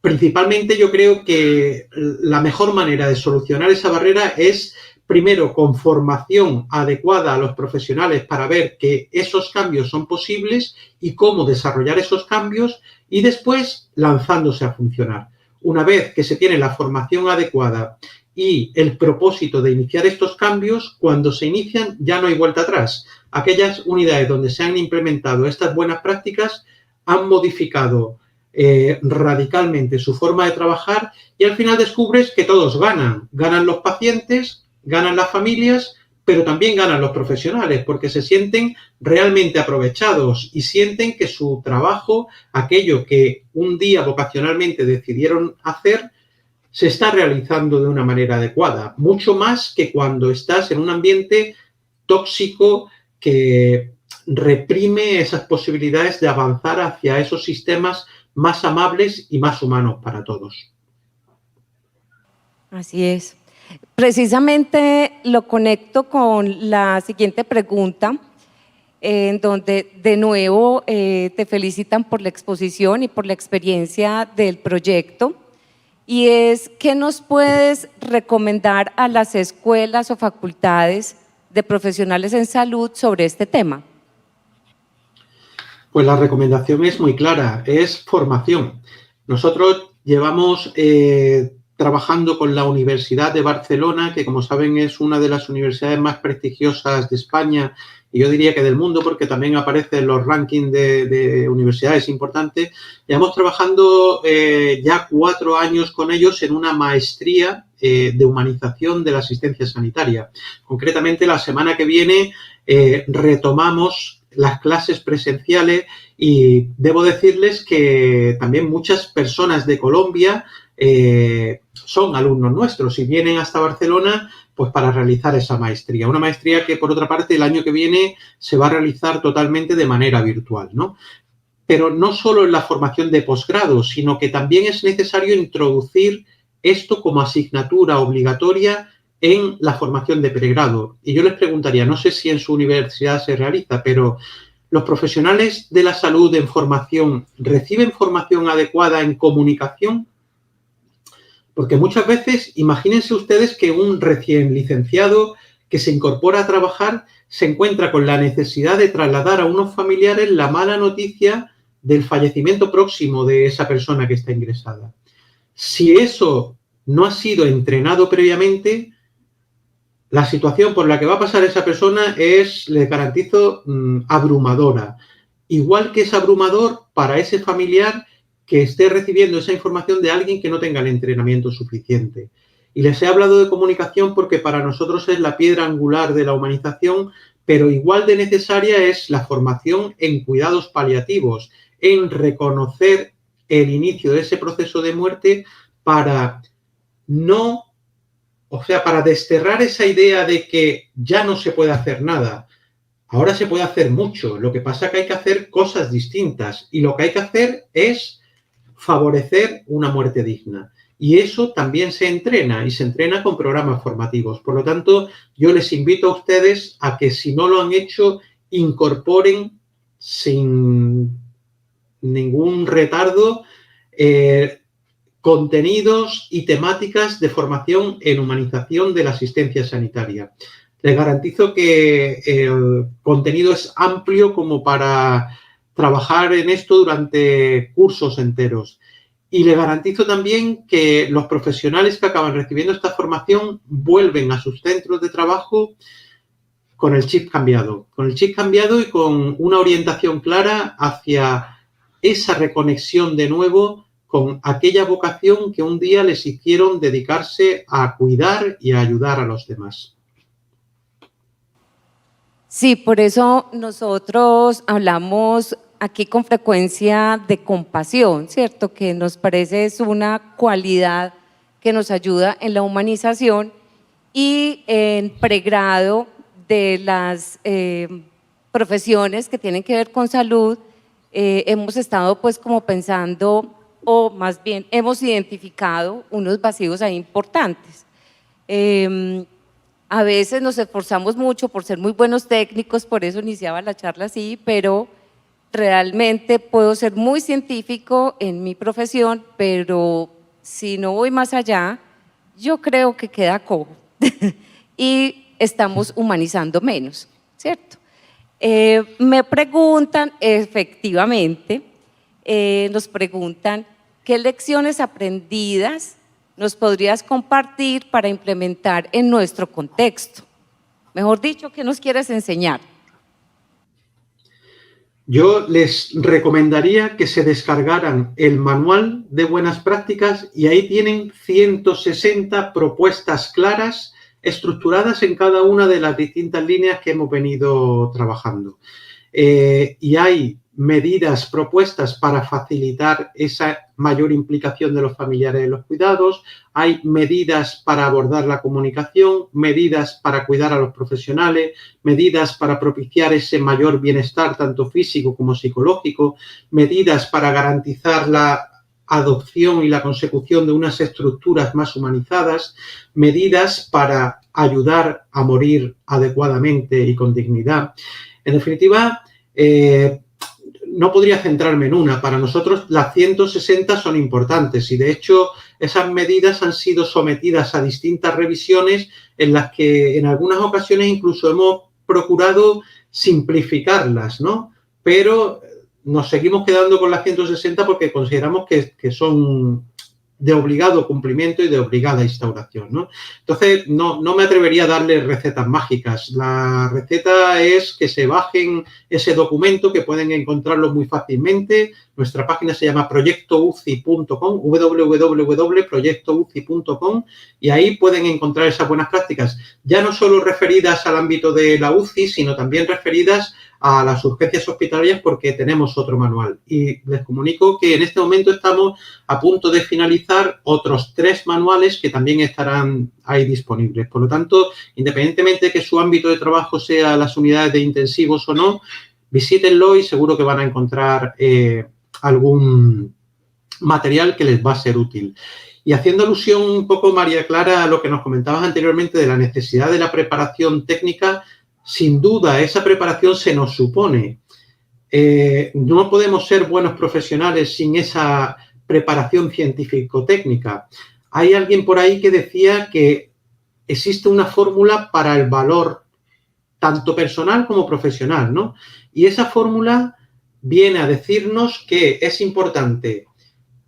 principalmente yo creo que la mejor manera de solucionar esa barrera es, primero, con formación adecuada a los profesionales para ver que esos cambios son posibles y cómo desarrollar esos cambios, y después lanzándose a funcionar. Una vez que se tiene la formación adecuada y el propósito de iniciar estos cambios, cuando se inician ya no hay vuelta atrás. Aquellas unidades donde se han implementado estas buenas prácticas han modificado radicalmente su forma de trabajar y al final descubres que todos ganan. Ganan los pacientes, ganan las familias, pero también ganan los profesionales porque se sienten realmente aprovechados y sienten que su trabajo, aquello que un día vocacionalmente decidieron hacer, se está realizando de una manera adecuada, mucho más que cuando estás en un ambiente tóxico que reprime esas posibilidades de avanzar hacia esos sistemas más amables y más humanos para todos. Así es. Precisamente lo conecto con la siguiente pregunta, en donde de nuevo te felicitan por la exposición y por la experiencia del proyecto. Y es, ¿qué nos puedes recomendar a las escuelas o facultades de profesionales en salud sobre este tema? Pues la recomendación es muy clara, es formación. Nosotros llevamos trabajando con la Universidad de Barcelona, que como saben es una de las universidades más prestigiosas de España y yo diría que del mundo, porque también aparece en los rankings de universidades importantes. Llevamos trabajando ya 4 años con ellos en una maestría de humanización de la asistencia sanitaria. Concretamente, la semana que viene retomamos las clases presenciales y debo decirles que también muchas personas de Colombia son alumnos nuestros y vienen hasta Barcelona pues para realizar esa maestría. Una maestría que, por otra parte, el año que viene se va a realizar totalmente de manera virtual, ¿no? Pero no solo en la formación de posgrado, sino que también es necesario introducir esto como asignatura obligatoria en la formación de pregrado. Y yo les preguntaría, no sé si en su universidad se realiza, pero ¿los profesionales de la salud en formación reciben formación adecuada en comunicación? Porque muchas veces, imagínense ustedes que un recién licenciado que se incorpora a trabajar se encuentra con la necesidad de trasladar a unos familiares la mala noticia del fallecimiento próximo de esa persona que está ingresada. Si eso no ha sido entrenado previamente, la situación por la que va a pasar esa persona es, les garantizo, abrumadora. Igual que es abrumador para ese familiar que esté recibiendo esa información de alguien que no tenga el entrenamiento suficiente. Y les he hablado de comunicación porque para nosotros es la piedra angular de la humanización, pero igual de necesaria es la formación en cuidados paliativos, en reconocer el inicio de ese proceso de muerte para para desterrar esa idea de que ya no se puede hacer nada. Ahora se puede hacer mucho, lo que pasa es que hay que hacer cosas distintas y lo que hay que hacer es favorecer una muerte digna. Y eso también se entrena y se entrena con programas formativos. Por lo tanto, yo les invito a ustedes a que si no lo han hecho, incorporen sin ningún retardo contenidos y temáticas de formación en humanización de la asistencia sanitaria. Les garantizo que el contenido es amplio como para trabajar en esto durante cursos enteros. Y le garantizo también que los profesionales que acaban recibiendo esta formación vuelven a sus centros de trabajo con el chip cambiado y con una orientación clara hacia esa reconexión de nuevo con aquella vocación que un día les hicieron dedicarse a cuidar y a ayudar a los demás. Sí, por eso nosotros hablamos aquí con frecuencia de compasión, ¿cierto? Que nos parece es una cualidad que nos ayuda en la humanización y en pregrado de las profesiones que tienen que ver con salud, hemos estado pues como pensando, o más bien hemos identificado unos vacíos ahí importantes. A veces nos esforzamos mucho por ser muy buenos técnicos, por eso iniciaba la charla así, pero realmente puedo ser muy científico en mi profesión, pero si no voy más allá, yo creo que queda cojo y estamos humanizando menos, ¿cierto? Me preguntan, efectivamente, nos preguntan qué lecciones aprendidas nos podrías compartir para implementar en nuestro contexto. Mejor dicho, ¿qué nos quieres enseñar? Yo les recomendaría que se descargaran el manual de buenas prácticas y ahí tienen 160 propuestas claras estructuradas en cada una de las distintas líneas que hemos venido trabajando. Y hay medidas propuestas para facilitar esa mayor implicación de los familiares en los cuidados, hay medidas para abordar la comunicación, medidas para cuidar a los profesionales, medidas para propiciar ese mayor bienestar tanto físico como psicológico, medidas para garantizar la adopción y la consecución de unas estructuras más humanizadas, medidas para ayudar a morir adecuadamente y con dignidad. En definitiva, no podría centrarme en una. Para nosotros las 160 son importantes y de hecho esas medidas han sido sometidas a distintas revisiones en las que en algunas ocasiones incluso hemos procurado simplificarlas, ¿no? Pero nos seguimos quedando con las 160 porque consideramos que son de obligado cumplimiento y de obligada instauración, ¿no? Entonces, no me atrevería a darle recetas mágicas. La receta es que se bajen ese documento, que pueden encontrarlo muy fácilmente. Nuestra página se llama proyectouci.com, www.proyectouci.com, y ahí pueden encontrar esas buenas prácticas, ya no solo referidas al ámbito de la UCI, sino también referidas a las urgencias hospitalarias, porque tenemos otro manual. Y les comunico que en este momento estamos a punto de finalizar otros 3 manuales que también estarán ahí disponibles. Por lo tanto, independientemente de que su ámbito de trabajo sea las unidades de intensivos o no, visítenlo y seguro que van a encontrar algún material que les va a ser útil. Y haciendo alusión un poco, María Clara, a lo que nos comentabas anteriormente de la necesidad de la preparación técnica, sin duda esa preparación se nos supone. No podemos ser buenos profesionales sin esa preparación científico-técnica. Hay alguien por ahí que decía que existe una fórmula para el valor tanto personal como profesional, ¿no? Y esa fórmula viene a decirnos que es importante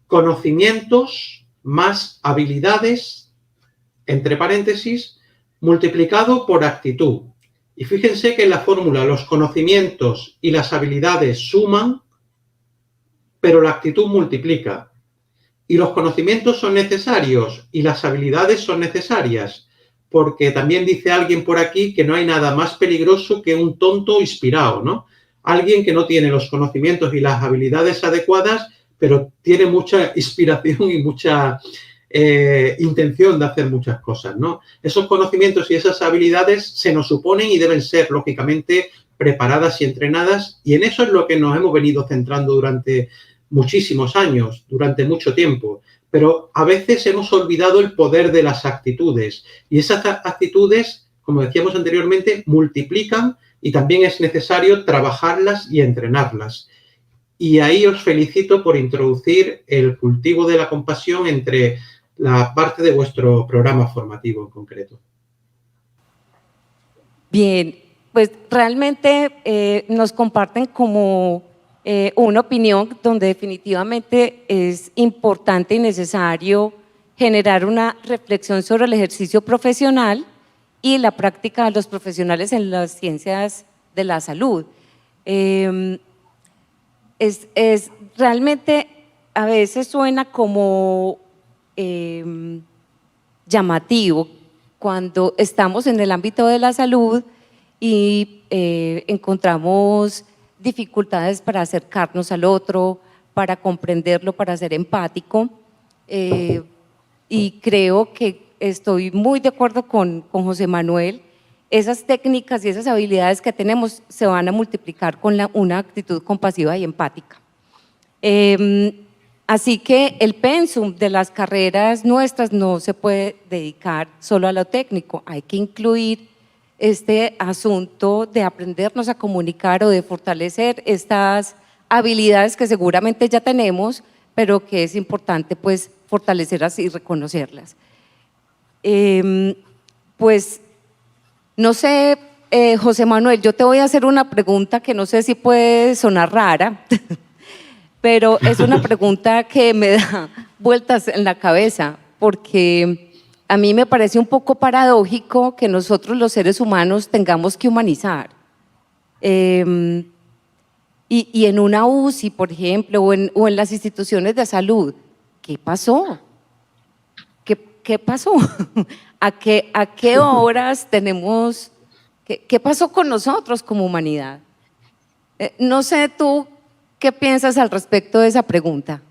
conocimientos más habilidades, entre paréntesis, multiplicado por actitud. Y fíjense que en la fórmula los conocimientos y las habilidades suman, pero la actitud multiplica. Y los conocimientos son necesarios y las habilidades son necesarias, porque también dice alguien por aquí que no hay nada más peligroso que un tonto inspirado, ¿no? Alguien que no tiene los conocimientos y las habilidades adecuadas, pero tiene mucha inspiración y mucha intención de hacer muchas cosas, ¿no? Esos conocimientos y esas habilidades se nos suponen y deben ser, lógicamente, preparadas y entrenadas, y en eso es lo que nos hemos venido centrando durante muchísimos años, durante mucho tiempo. Pero a veces hemos olvidado el poder de las actitudes, y esas actitudes, como decíamos anteriormente, multiplican y también es necesario trabajarlas y entrenarlas. y ahí os felicito por introducir el cultivo de la compasión entre la parte de vuestro programa formativo en concreto. Bien, pues realmente nos comparten como una opinión donde definitivamente es importante y necesario generar una reflexión sobre el ejercicio profesional y la práctica de los profesionales en las ciencias de la salud. Es realmente, a veces suena como llamativo cuando estamos en el ámbito de la salud y encontramos dificultades para acercarnos al otro, para comprenderlo, para ser empático. Y creo que estoy muy de acuerdo con José Manuel. Esas técnicas y esas habilidades que tenemos se van a multiplicar con una actitud compasiva y empática. Así que el pensum de las carreras nuestras no se puede dedicar solo a lo técnico, hay que incluir este asunto de aprendernos a comunicar o de fortalecer estas habilidades que seguramente ya tenemos, pero que es importante pues fortalecerlas y reconocerlas. Pues no sé, José Manuel, yo te voy a hacer una pregunta que no sé si puede sonar rara, pero es una pregunta que me da vueltas en la cabeza, porque a mí me parece un poco paradójico que nosotros los seres humanos tengamos que humanizar. Y en una UCI, por ejemplo, o en las instituciones de salud, ¿qué pasó? ¿Qué pasó? ¿A qué horas tenemos? ¿Qué pasó con nosotros como humanidad? No sé tú, ¿qué piensas al respecto de esa pregunta?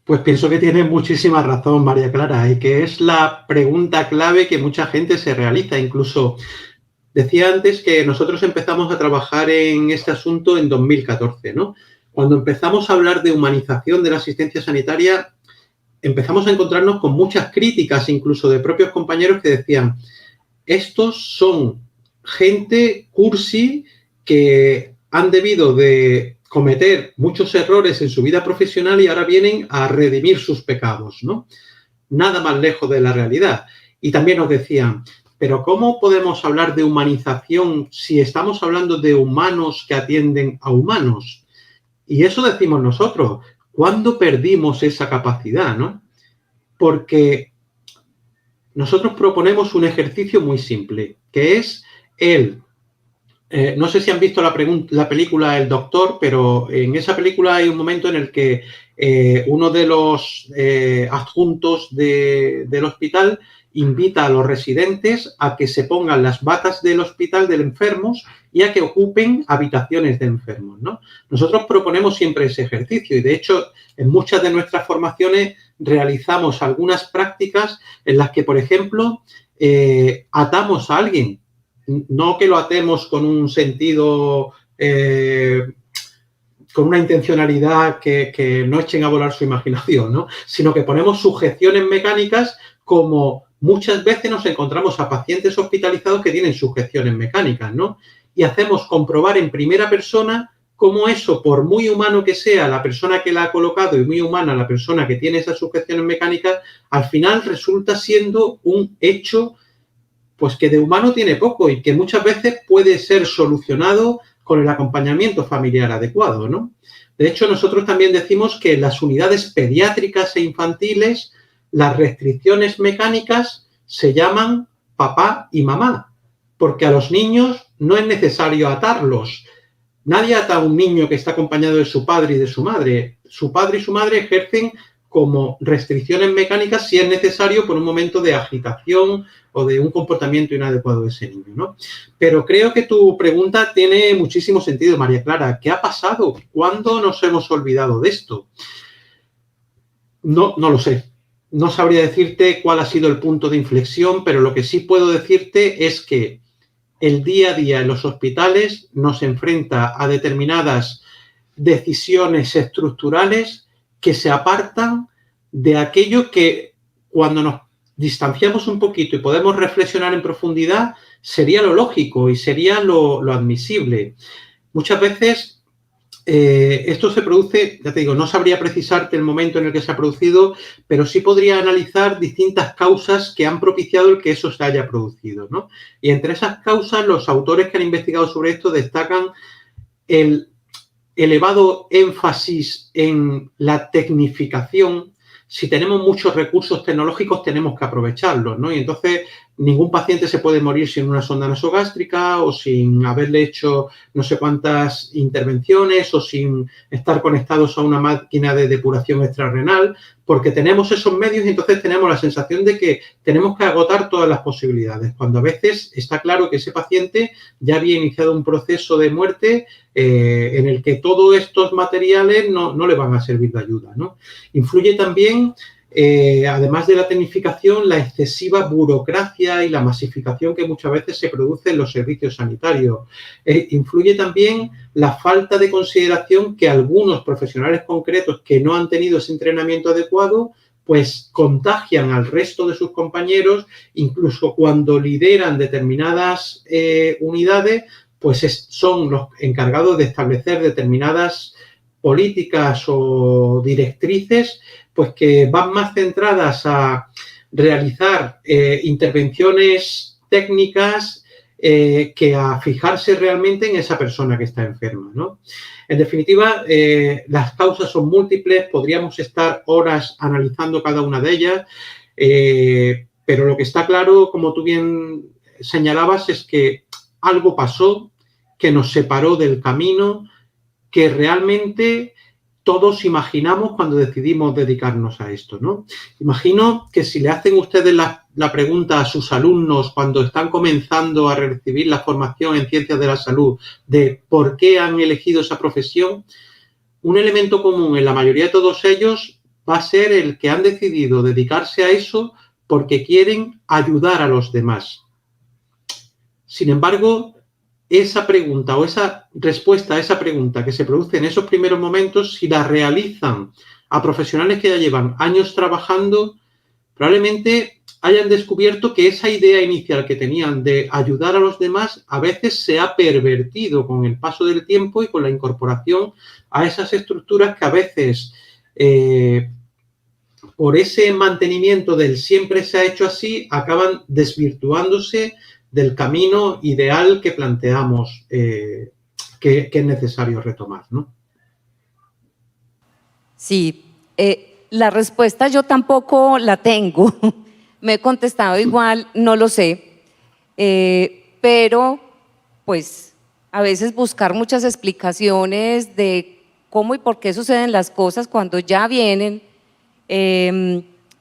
Pues pienso que tiene muchísima razón, María Clara, y que es la pregunta clave que mucha gente se realiza. Incluso decía antes que nosotros empezamos a trabajar en este asunto en 2014, ¿no? Cuando empezamos a hablar de humanización de la asistencia sanitaria, empezamos a encontrarnos con muchas críticas, incluso de propios compañeros que decían, estos son gente cursi que han debido de cometer muchos errores en su vida profesional y ahora vienen a redimir sus pecados, ¿no? Nada más lejos de la realidad. Y también nos decían, pero ¿cómo podemos hablar de humanización si estamos hablando de humanos que atienden a humanos? Y eso decimos nosotros, ¿cuándo perdimos esa capacidad, no? Porque nosotros proponemos un ejercicio muy simple, que es no sé si han visto la película El Doctor, pero en esa película hay un momento en el que uno de los adjuntos del hospital invita a los residentes a que se pongan las batas del hospital de enfermos y a que ocupen habitaciones de enfermos, ¿no? Nosotros proponemos siempre ese ejercicio y, de hecho, en muchas de nuestras formaciones realizamos algunas prácticas en las que, por ejemplo, atamos a alguien. No que lo atemos con un sentido, con una intencionalidad que no echen a volar su imaginación, ¿no? Sino que ponemos sujeciones mecánicas como muchas veces nos encontramos a pacientes hospitalizados que tienen sujeciones mecánicas, ¿no? Y hacemos comprobar en primera persona cómo eso, por muy humano que sea la persona que la ha colocado y muy humana la persona que tiene esas sujeciones mecánicas, al final resulta siendo un hecho pues que de humano tiene poco y que muchas veces puede ser solucionado con el acompañamiento familiar adecuado, ¿no? De hecho, nosotros también decimos que en las unidades pediátricas e infantiles las restricciones mecánicas se llaman papá y mamá, porque a los niños no es necesario atarlos. Nadie ata a un niño que está acompañado de su padre y de su madre. Su padre y su madre ejercen como restricciones mecánicas si es necesario por un momento de agitación o de un comportamiento inadecuado de ese niño, ¿no? Pero creo que tu pregunta tiene muchísimo sentido, María Clara. ¿Qué ha pasado? ¿Cuándo nos hemos olvidado de esto? No lo sé. No sabría decirte cuál ha sido el punto de inflexión, pero lo que sí puedo decirte es que el día a día en los hospitales nos enfrenta a determinadas decisiones estructurales que se apartan de aquello que, cuando nos distanciamos un poquito y podemos reflexionar en profundidad, sería lo lógico y sería lo admisible. Muchas veces Esto se produce, ya te digo, no sabría precisarte el momento en el que se ha producido, pero sí podría analizar distintas causas que han propiciado el que eso se haya producido, ¿no? Y entre esas causas, los autores que han investigado sobre esto destacan el elevado énfasis en la tecnificación. Si tenemos muchos recursos tecnológicos, tenemos que aprovecharlos, ¿no? Y entonces ningún paciente se puede morir sin una sonda nasogástrica o sin haberle hecho no sé cuántas intervenciones o sin estar conectados a una máquina de depuración extrarrenal, porque tenemos esos medios y entonces tenemos la sensación de que tenemos que agotar todas las posibilidades, cuando a veces está claro que ese paciente ya había iniciado un proceso de muerte en el que todos estos materiales no le van a servir de ayuda, ¿no? Influye también, además de la tecnificación, la excesiva burocracia y la masificación que muchas veces se produce en los servicios sanitarios. Influye también la falta de consideración que algunos profesionales concretos que no han tenido ese entrenamiento adecuado pues contagian al resto de sus compañeros, incluso cuando lideran determinadas unidades, pues son los encargados de establecer determinadas políticas o directrices, pues que van más centradas a realizar intervenciones técnicas que a fijarse realmente en esa persona que está enferma, ¿no? En definitiva, las causas son múltiples, podríamos estar horas analizando cada una de ellas, pero lo que está claro, como tú bien señalabas, es que algo pasó que nos separó del camino que realmente todos imaginamos cuando decidimos dedicarnos a esto, ¿no? Imagino que si le hacen ustedes la pregunta a sus alumnos cuando están comenzando a recibir la formación en ciencias de la salud de por qué han elegido esa profesión, un elemento común en la mayoría de todos ellos va a ser el que han decidido dedicarse a eso porque quieren ayudar a los demás. Sin embargo, esa pregunta o esa respuesta a esa pregunta que se produce en esos primeros momentos, si la realizan a profesionales que ya llevan años trabajando, probablemente hayan descubierto que esa idea inicial que tenían de ayudar a los demás a veces se ha pervertido con el paso del tiempo y con la incorporación a esas estructuras que a veces, por ese mantenimiento del siempre se ha hecho así, acaban desvirtuándose del camino ideal que planteamos que es necesario retomar, ¿no? Sí, la respuesta yo tampoco la tengo. Me he contestado igual, no lo sé, pero pues a veces buscar muchas explicaciones de cómo y por qué suceden las cosas cuando ya vienen,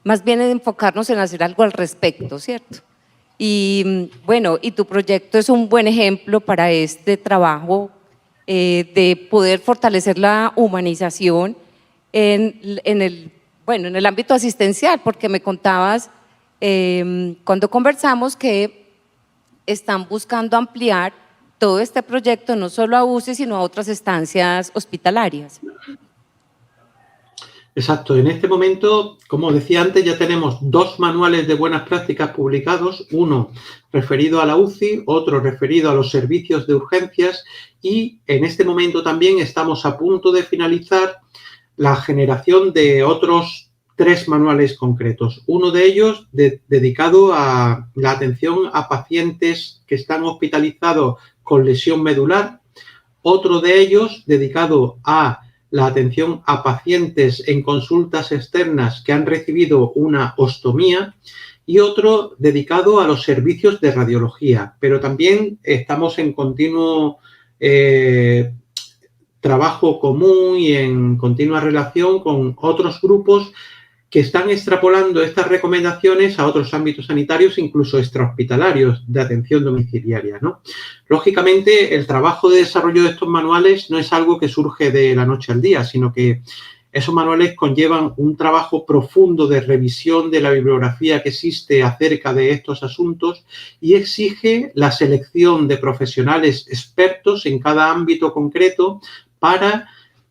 más bien enfocarnos en hacer algo al respecto, ¿cierto? Y bueno, y tu proyecto es un buen ejemplo para este trabajo de poder fortalecer la humanización en el ámbito asistencial, porque me contabas cuando conversamos que están buscando ampliar todo este proyecto no solo a UCI, sino a otras estancias hospitalarias. Exacto. En este momento, como decía antes, ya tenemos 2 manuales de buenas prácticas publicados, uno referido a la UCI, otro referido a los servicios de urgencias y en este momento también estamos a punto de finalizar la generación de otros 3 manuales concretos. Uno de ellos dedicado a la atención a pacientes que están hospitalizados con lesión medular, otro de ellos dedicado a la atención a pacientes en consultas externas que han recibido una ostomía y otro dedicado a los servicios de radiología. Pero también estamos en continuo trabajo común y en continua relación con otros grupos que están extrapolando estas recomendaciones a otros ámbitos sanitarios, incluso extrahospitalarios de atención domiciliaria, ¿no? Lógicamente, el trabajo de desarrollo de estos manuales no es algo que surge de la noche al día, sino que esos manuales conllevan un trabajo profundo de revisión de la bibliografía que existe acerca de estos asuntos y exige la selección de profesionales expertos en cada ámbito concreto para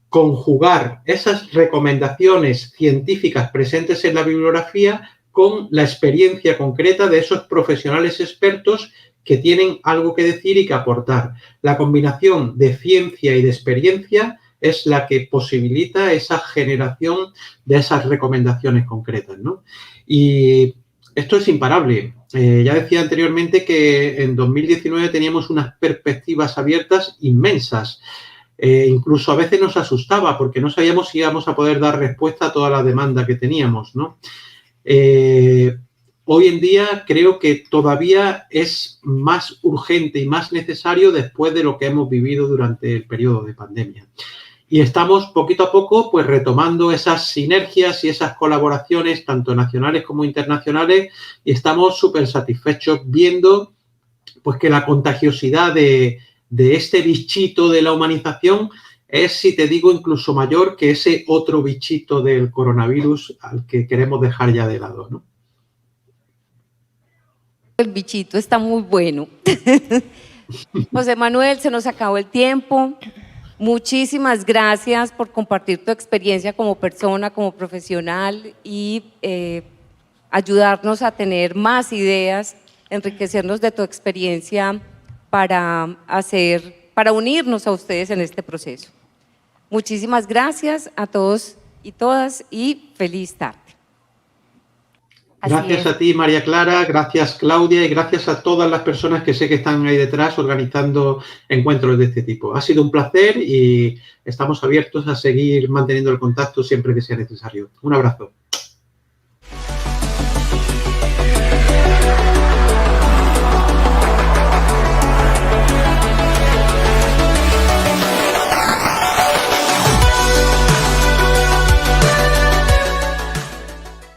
conjugar esas recomendaciones científicas presentes en la bibliografía con la experiencia concreta de esos profesionales expertos que tienen algo que decir y que aportar. La combinación de ciencia y de experiencia es la que posibilita esa generación de esas recomendaciones concretas, ¿no? Y esto es imparable. Ya decía anteriormente que en 2019 teníamos unas perspectivas abiertas inmensas. Incluso a veces nos asustaba porque no sabíamos si íbamos a poder dar respuesta a toda la demanda que teníamos, ¿no? Hoy en día creo que todavía es más urgente y más necesario después de lo que hemos vivido durante el periodo de pandemia. Y estamos poquito a poco pues retomando esas sinergias y esas colaboraciones tanto nacionales como internacionales y estamos súper satisfechos viendo pues que la contagiosidad de este bichito de la humanización es, si te digo, incluso mayor que ese otro bichito del coronavirus al que queremos dejar ya de lado, ¿no? El bichito está muy bueno. José Manuel, se nos acabó el tiempo. Muchísimas gracias por compartir tu experiencia como persona, como profesional y ayudarnos a tener más ideas, enriquecernos de tu experiencia para unirnos a ustedes en este proceso. Muchísimas gracias a todos y todas y feliz tarde. Gracias a ti, María Clara, gracias, Claudia, y gracias a todas las personas que sé que están ahí detrás organizando encuentros de este tipo. Ha sido un placer y estamos abiertos a seguir manteniendo el contacto siempre que sea necesario. Un abrazo.